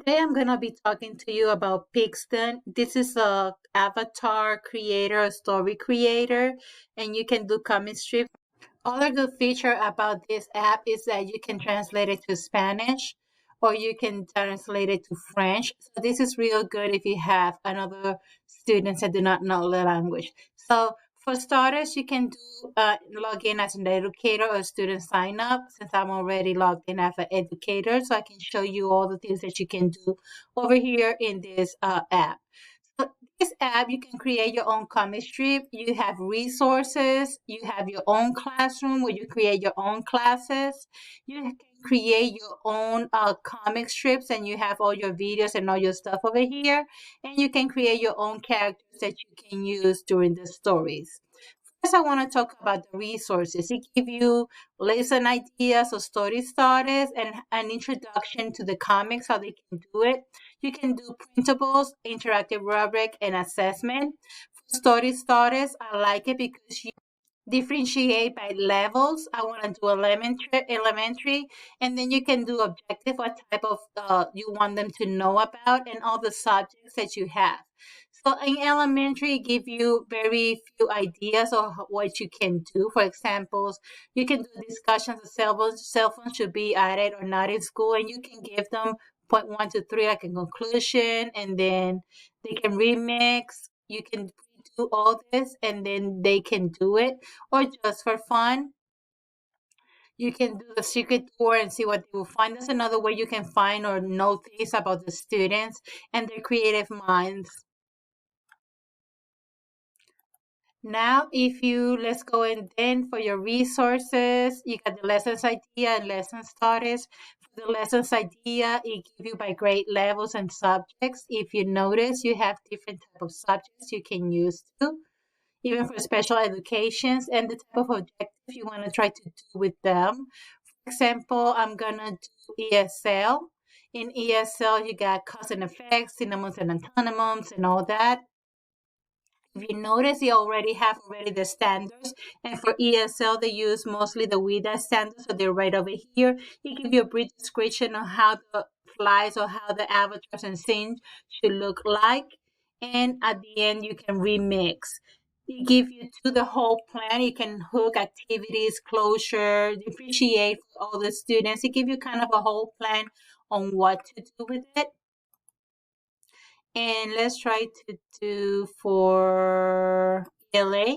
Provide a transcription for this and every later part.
Today I'm going to be talking to you about Pixton. This is a avatar creator, a story creator, and you can do comic strips. Other good feature about this app is that you can translate it to Spanish or you can translate it to French. So this is real good if you have another students that do not know the language. So for starters, you can do log in as an educator or student sign up. Since I'm already logged in as an educator, so I can show you all the things that you can do over here in this app. So this app, you can create your own comic strip. You have resources. You have your own classroom where you create your own classes. You can create your own comic strips, and you have all your videos and all your stuff over here. And you can create your own characters that you can use during the stories. First, I want to talk about the resources. It gives you lesson ideas or story starters and an introduction to the comics, how they can do it. You can do printables, interactive rubric, and assessment. For story starters, I like it because you differentiate by levels. I want to do elementary, and then you can do objective, what type of you want them to know about, and all the subjects that you have. So in elementary, give you very few ideas of what you can do. For examples, you can do discussions of cell phones should be added or not in school, and you can give them point 1 to 3 like a conclusion, and then they can remix. You can do all this, and then they can do it, or just for fun. You can do the secret tour and see what they will find. That's another way you can find or know things about the students and their creative minds. Now, let's go in then for your resources. You got the lessons idea and lesson starters. For the lessons idea, it gives you by grade levels and subjects. If you notice, you have different type of subjects you can use too, even for special educations, and the type of objective you want to try to do with them. For example, I'm gonna do ESL. In ESL, you got cause and effects, synonyms and antonyms, and all that. If you notice, they already have the standards, and for ESL, they use mostly the WIDA standards, so they're right over here. It gives you a brief description of how the flies or how the avatars and scenes should look like, and at the end, you can remix. It gives you to the whole plan. You can hook activities, closure, differentiate for all the students. It gives you kind of a whole plan on what to do with it. And let's try to do for LA,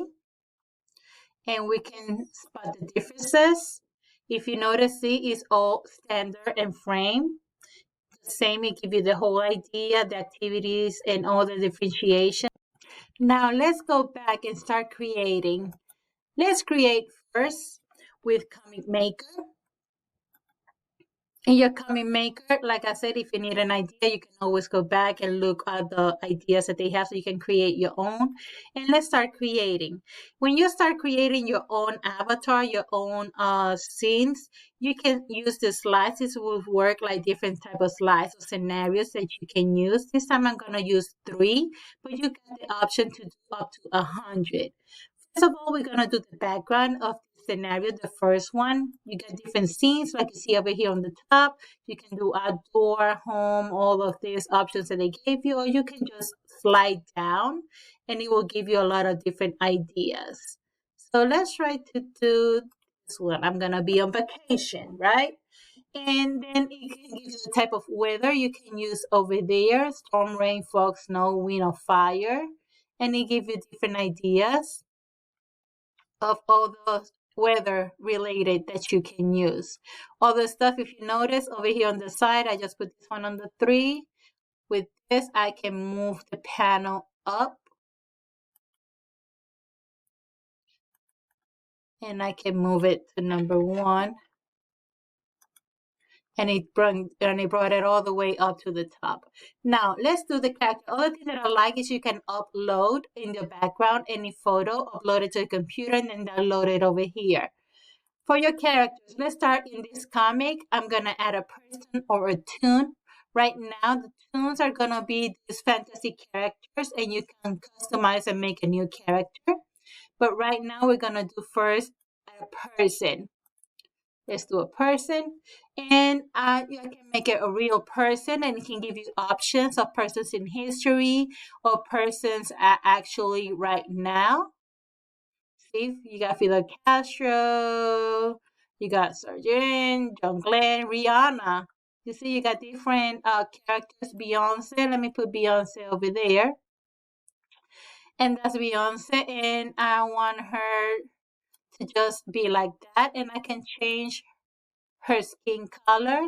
and we can spot the differences. If you notice, see, it's all standard and frame. The same, it gives you the whole idea, the activities, and all the differentiation. Now let's go back and start creating. Let's create first with Comic Maker. In your comic maker, like I said, if you need an idea, you can always go back and look at the ideas that they have so you can create your own. And let's start creating. When you start creating your own avatar, your own scenes, you can use the slides. This will work like different type of slides or scenarios that you can use. This time I'm going to use 3, but you got the option to do up to 100. First of all, we're going to do the background of the scenario, the first one. You get different scenes like you see over here on the top. You can do outdoor, home, all of these options that they gave you, or you can just slide down and it will give you a lot of different ideas. So let's try to do this one. I'm going to be on vacation, right? And then it can give you the type of weather you can use over there: storm, rain, fog, snow, wind, or fire. And it gives you different ideas of all the weather related that you can use. All the stuff, if you notice over here on the side, I just put this one on the 3. With this, I can move the panel up and I can move it to number 1. And it brought it all the way up to the top. Now let's do the character. Other thing that I like is you can upload in the background any photo, upload it to the computer, and then download it over here. For your characters, let's start in this comic. I'm gonna add a person or a toon. Right now, the toons are gonna be these fantasy characters, and you can customize and make a new character. But right now, we're gonna do first a person. Let's do a person. And I can make it a real person, and it can give you options of persons in history or persons actually right now. See, you got Fidel Castro, you got Sargent, John Glenn, Rihanna. You see, you got different characters. Beyonce, let me put Beyonce over there. And that's Beyonce, and I want her to just be like that, and I can change her skin color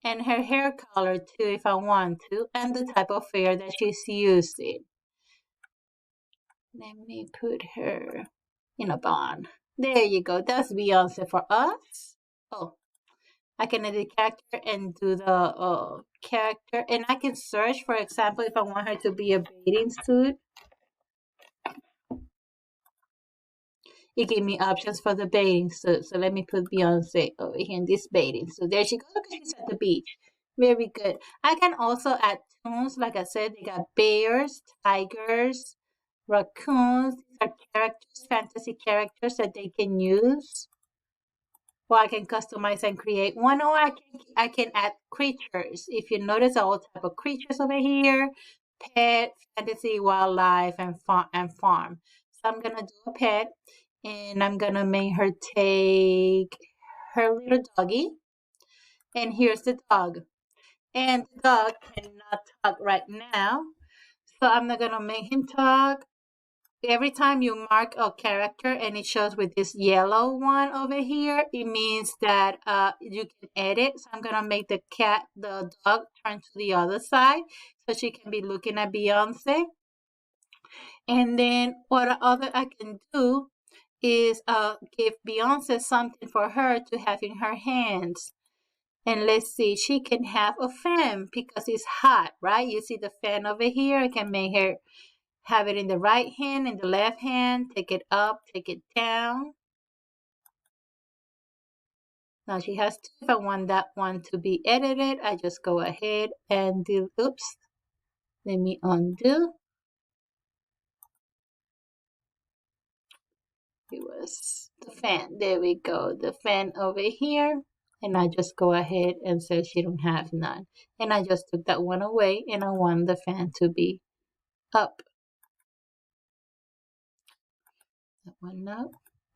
and her hair color too if I want to, and the type of hair that she's using. Let me put her in a bun. There you go. That's Beyonce for us. Oh, I can edit character and do the character, and I can search, for example, if I want her to be a bathing suit. It gave me options for the bathing suit. So let me put Beyonce over here in this bathing suit. There she goes. Look, she's at the beach. Very good. I can also add tunes. Like I said, they got bears, tigers, raccoons. These are characters, fantasy characters that they can use. Or I can customize and create one, or I can add creatures. If you notice all type of creatures over here, pet, fantasy, wildlife, and farm. So I'm gonna do a pet, and I'm gonna make her take her little doggy. And here's the dog. And the dog cannot talk right now, so I'm not gonna make him talk. Every time you mark a character and it shows with this yellow one over here, it means that you can edit. So I'm gonna make the dog turn to the other side so she can be looking at Beyonce. And then what other I can do is give Beyonce something for her to have in her hands. And let's see, she can have a fan because it's hot, right? You see the fan over here? I can make her have it in the right hand, in the left hand, take it up, take it down. Now she has two. If I want that one to be edited, I just go ahead and do, oops, let me undo. It was the fan. There we go. The fan over here. And I just go ahead and say she don't have none. And I just took that one away, and I want the fan to be up. That one up.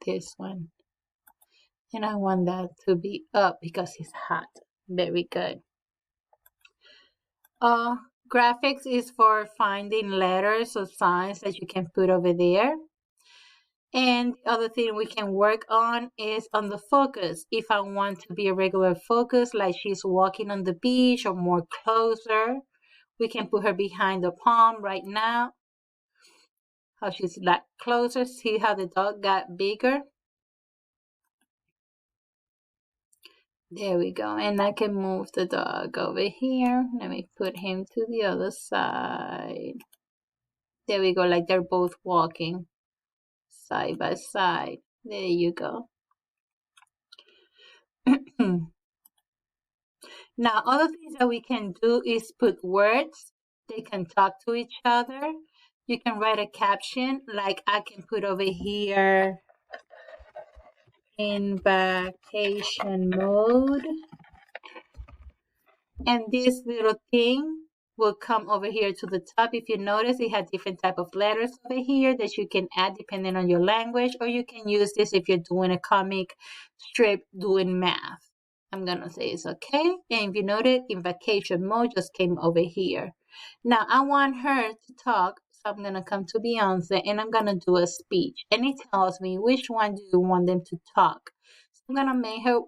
This one. And I want that to be up because it's hot. Very good. Graphics is for finding letters or signs that you can put over there. And the other thing we can work on is on the focus. If I want to be a regular focus, like she's walking on the beach or more closer, we can put her behind the palm right now. How she's like closer. See how the dog got bigger? There we go. And I can move the dog over here. Let me put him to the other side. There we go, like they're both walking side by side. There you go. Now, other things that we can do is put words. They can talk to each other. You can write a caption, like I can put over here, in vacation mode. And this little thing will come over here to the top. If you notice, it had different type of letters over here that you can add depending on your language, or you can use this if you're doing a comic strip doing math. I'm gonna say it's okay. And if you notice, in vacation mode just came over here. Now I want her to talk, so I'm gonna come to Beyonce and I'm gonna do a speech. And it tells me which one do you want them to talk. So I'm gonna make her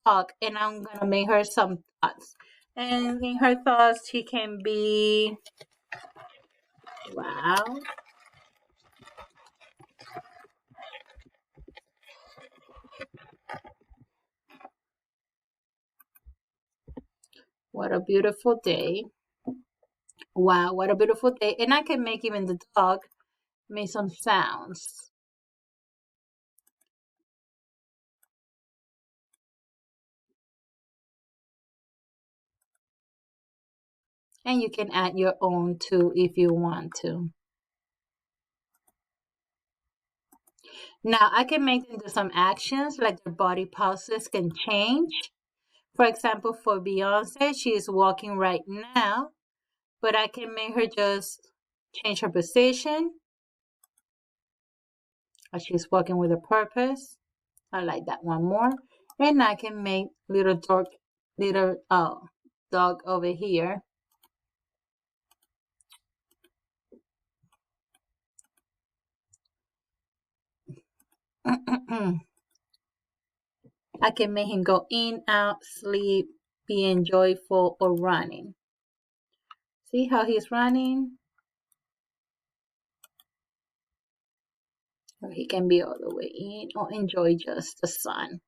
talk, and I'm gonna make her some thoughts. And in her thoughts, she can be, wow. What a beautiful day. Wow, what a beautiful day. And I can make even the dog make some sounds. And you can add your own too if you want to. Now I can make them do some actions, like their body poses can change. For example, for Beyonce, she is walking right now, but I can make her just change her position, or she's walking with a purpose. I like that one more. And I can make little dog over here. I can make him go in, out, sleep, being joyful, or running. See how he's running? Or he can be all the way in, or enjoy just the sun.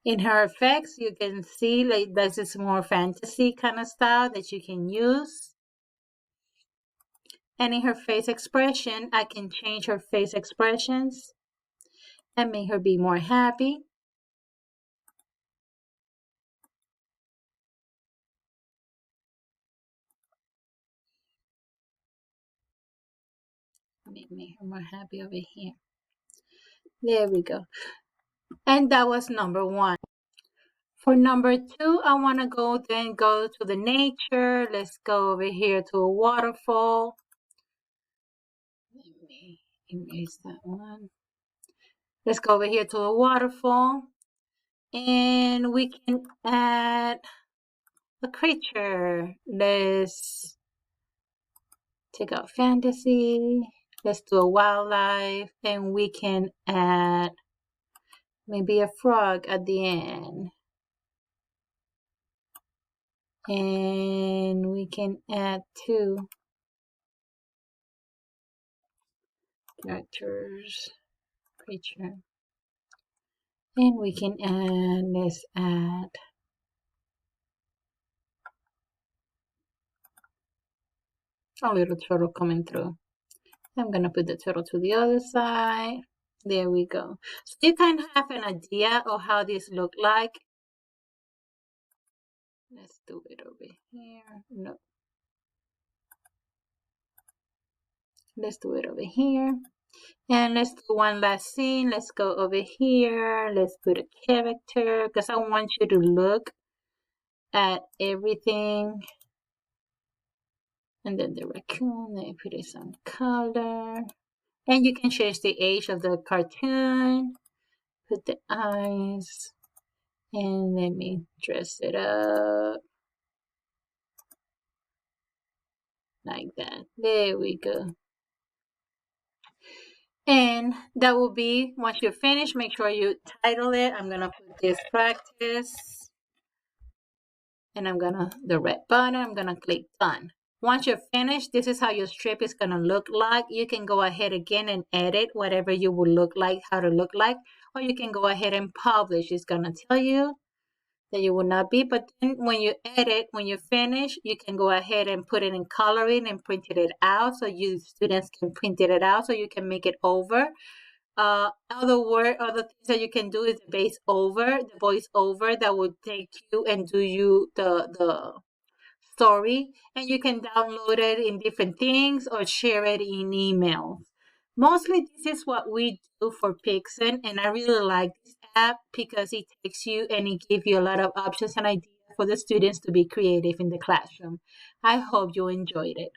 In her effects, you can see like this is more fantasy kind of style that you can use. And in her face expression, I can change her face expressions and make her be more happy. Let me make her more happy over here. There we go. And that was number one. For number two, I want to go to the nature. Let's go over here to a waterfall. Let me erase that one. Let's go over here to a waterfall. And we can add a creature. Let's take out fantasy. Let's do a wildlife. And we can add maybe a frog at the end. And we can add two characters, creature. And we can let's add a little turtle coming through. I'm going to put the turtle to the other side. There we go. So you kind of have an idea of how this look like. Let's do it over here. No. Let's do it over here. And let's do one last scene. Let's go over here. Let's put a character because I want you to look at everything. And then the raccoon, let me put it some color. And you can change the age of the cartoon. Put the eyes. And let me dress it up. Like that. There we go. And that will be, once you finish, make sure you title it. I'm going to put this practice. And I'm going to, the red button, I'm going to click done. Once you're finished, this is how your strip is going to look like. You can go ahead again and edit whatever you would look like, how to look like. Or you can go ahead and publish. It's going to tell you that you will not be. But then when you edit, when you finish, you can go ahead and put it in coloring and print it out. So you students can print it out so you can make it over. Other things that you can do is the voice over that will take you and do you the story, and you can download it in different things or share it in emails. Mostly this is what we do for Pixton, and I really like this app because it takes you and it gives you a lot of options and ideas for the students to be creative in the classroom. I hope you enjoyed it.